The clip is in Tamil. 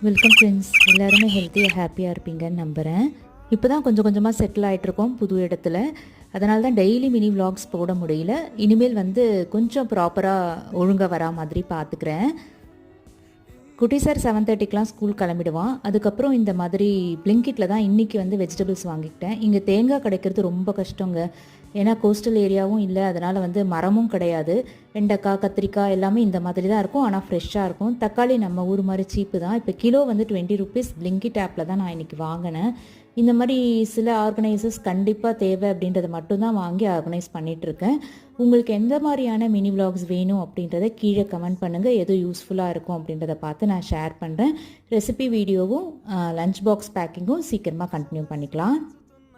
Welcome friends. எல்லாருமே ஹெல்த்தியாக ஹாப்பியாக இருப்பீங்கன்னு நம்புகிறேன். இப்போ தான் கொஞ்சம் கொஞ்சமாக செட்டில் ஆகிட்ருக்கோம் புது இடத்துல. அதனால தான் டெய்லி மினி விலாக்ஸ் போட முடியல. இனிமேல் வந்து கொஞ்சம் ப்ராப்பராக ஒழுங்காக வரா மாதிரி பார்த்துக்கிறேன். குட்டி சார் 7:30க்கெலாம் ஸ்கூல் கிளம்பிடுவான். அதுக்கப்புறம் இந்த மாதிரி பிளிங்கிட்டில் தான் இன்றைக்கி வந்து வெஜிடபிள்ஸ் வாங்கிக்கிட்டேன். இங்கே தேங்காய் கிடைக்கிறது ரொம்ப கஷ்டங்க. ஏன்னா கோஸ்டல் ஏரியாவும் இல்லை, அதனால் வந்து மரமும் கிடையாது. வெண்டைக்காய், கத்திரிக்காய் எல்லாமே இந்த மாதிரி தான் இருக்கும். ஆனால் ஃப்ரெஷ்ஷாக இருக்கும். தக்காளி நம்ம ஊர் மாதிரி சீப்பு தான். இப்போ கிலோ வந்து 20 ருபீஸ் பிளிங்கிட் ஆப்பில் தான் நான் இன்றைக்கி வாங்கினேன். இந்த மாதிரி சில ஆர்கனைசர்ஸ் கண்டிப்பாக தேவை அப்படின்றத மட்டும்தான் வாங்கி ஆர்கனைஸ் பண்ணிகிட்ருக்கேன். உங்களுக்கு எந்த மாதிரியான மினி விலாக்ஸ் வேணும் அப்படின்றத கீழே கமெண்ட் பண்ணுங்கள். எது யூஸ்ஃபுல்லாக இருக்கும் அப்படின்றத பார்த்து நான் ஷேர் பண்ணுறேன். ரெசிபி வீடியோவும் லஞ்ச் பாக்ஸ் பேக்கிங்கும் சீக்கிரமாக கண்டினியூ பண்ணிக்கலாம்.